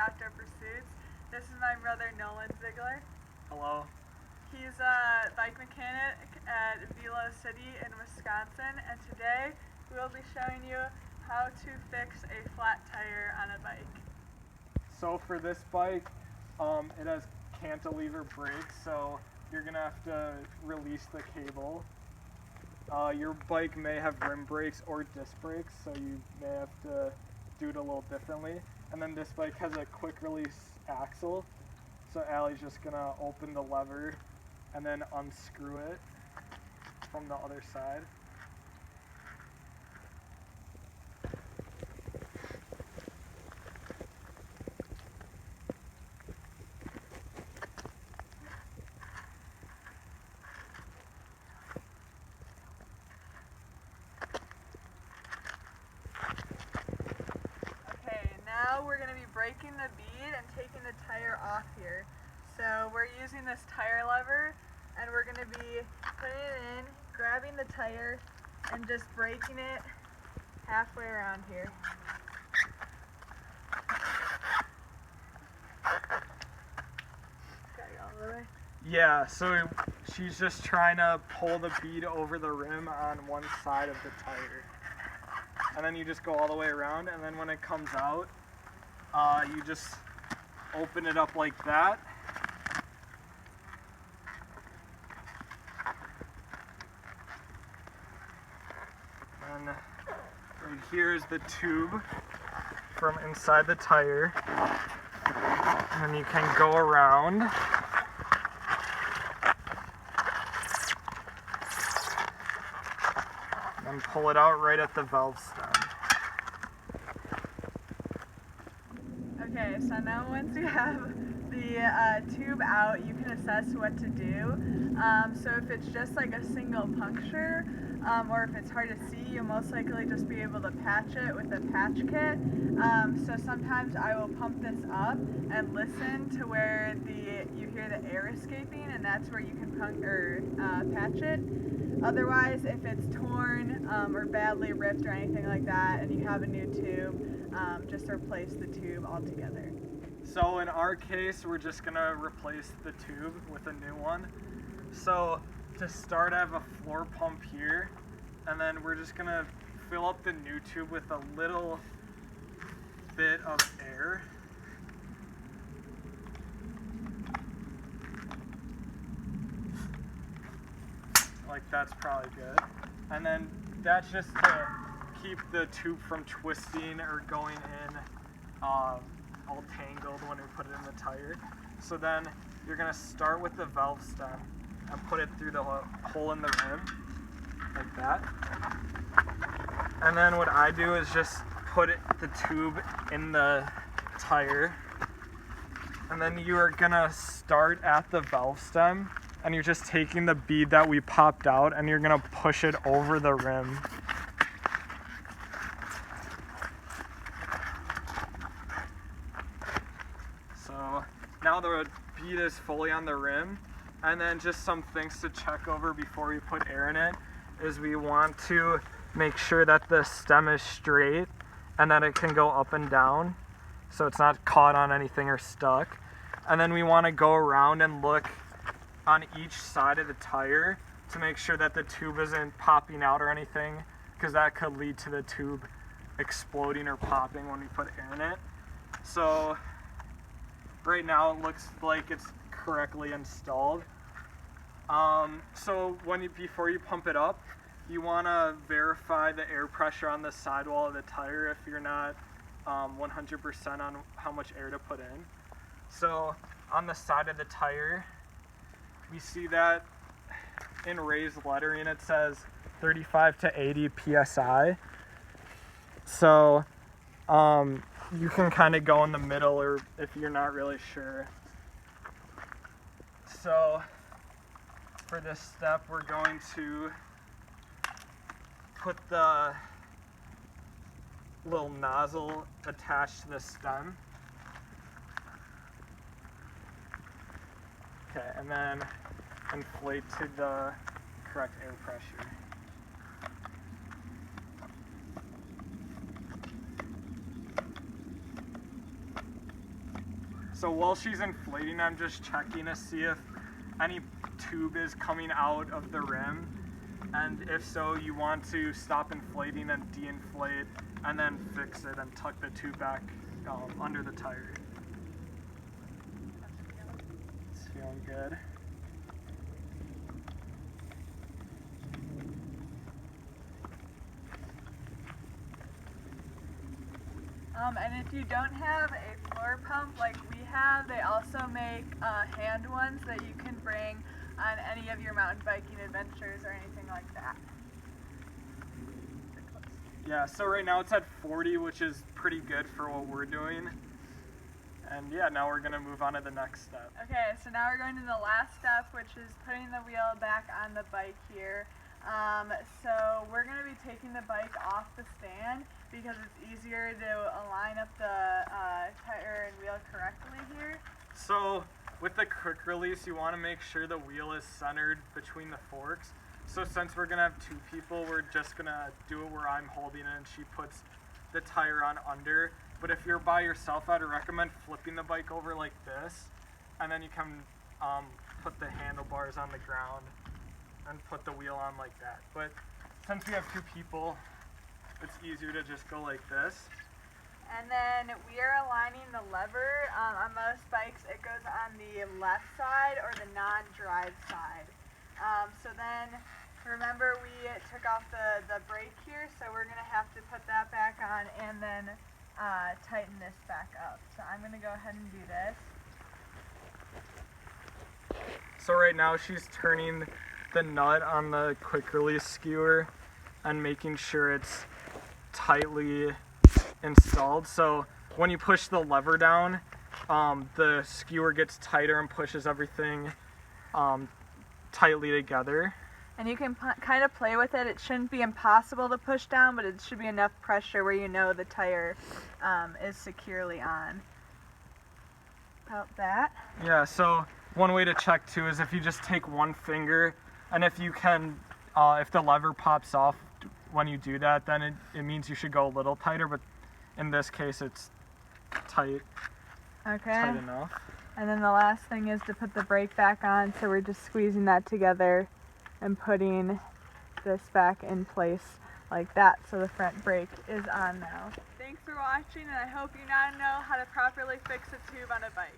Outdoor Pursuits. This is my brother Nolan Ziegler. Hello. He's a bike mechanic at Velo City in Wisconsin, and today we'll be showing you how to fix a flat tire on a bike. So for this bike, it has cantilever brakes, so you're gonna have to release the cable. Your bike may have rim brakes or disc brakes, so you may have to do it a little differently. And then this bike has a quick release axle, so Allie's just gonna open the lever and then unscrew it from the other side. Now we're going to be breaking the bead and taking the tire off here. So we're using this tire lever, and we're going to be putting it in, grabbing the tire, and just breaking it halfway around here. Got it all the way? Yeah, so she's just trying to pull the bead over the rim on one side of the tire. And then you just go all the way around, and then when it comes out, you just open it up like that. And right here is the tube from inside the tire. And you can go around. And pull it out right at the valve stem. Okay, so now once you have the tube out, you can assess what to do. So if it's just like a single puncture, or if it's hard to see, you'll most likely just be able to patch it with a patch kit. So sometimes I will pump this up and listen to where you hear the air escaping, and that's where you can patch it. Otherwise, if it's torn or badly ripped or anything like that, and you have a new tube, just replace the tube altogether. So in our case, we're just gonna replace the tube with a new one. So to start, I have a floor pump here, and then we're just gonna fill up the new tube with a little bit of air. Like that's probably good. And then that's just to keep the tube from twisting or going in all tangled when we put it in the tire. So then you're gonna start with the valve stem and put it through the hole in the rim, like that. And then what I do is just put the tube in the tire. And then you are gonna start at the valve stem, and you're just taking the bead that we popped out and you're gonna push it over the rim. So now the bead is fully on the rim, and then just some things to check over before we put air in it is we want to make sure that the stem is straight and that it can go up and down so it's not caught on anything or stuck. And then we want to go around and look on each side of the tire to make sure that the tube isn't popping out or anything, because that could lead to the tube exploding or popping when we put air in it. So right now it looks like it's correctly installed. So before you pump it up, you want to verify the air pressure on the sidewall of the tire if you're not 100% on how much air to put in. So on the side of the tire, we see that in raised lettering it says 35 to 80 psi. So you can kind of go in the middle, or if you're not really sure. So for this step, we're going to put the little nozzle attached to the stem. Okay, and then inflate to the correct air pressure. So while she's inflating, I'm just checking to see if any tube is coming out of the rim. And if so, you want to stop inflating and de-inflate and then fix it and tuck the tube back under the tire. It's feeling good. And if you don't have a floor pump like we have, they also make hand ones that you can bring on any of your mountain biking adventures or anything like that. Yeah, so right now it's at 40, which is pretty good for what we're doing. And yeah, now we're gonna move on to the next step. Okay, so now we're going to the last step, which is putting the wheel back on the bike here. So we're going to be taking the bike off the stand because it's easier to align up the tire and wheel correctly here. So with the quick release, you want to make sure the wheel is centered between the forks. So since we're going to have two people, we're just going to do it where I'm holding it and she puts the tire on under. But if you're by yourself, I'd recommend flipping the bike over like this, and then you can put the handlebars on the ground and put the wheel on like that. But since we have two people, it's easier to just go like this. And then we are aligning the lever. On most bikes, it goes on the left side or the non-drive side. So then, remember we took off the brake here, so we're going to have to put that back on and then tighten this back up. So I'm going to go ahead and do this. So right now she's turning the nut on the quick release skewer and making sure it's tightly installed. So when you push the lever down, the skewer gets tighter and pushes everything tightly together. And you can kind of play with it. It shouldn't be impossible to push down, but it should be enough pressure where you know the tire is securely on. About that. Yeah, so one way to check too is if you just take one finger, and if you can, if the lever pops off when you do that, then it means you should go a little tighter, but in this case it's tight. Okay. Tight enough. And then the last thing is to put the brake back on, so we're just squeezing that together and putting this back in place like that, so the front brake is on now. Thanks for watching, and I hope you now know how to properly fix a tube on a bike.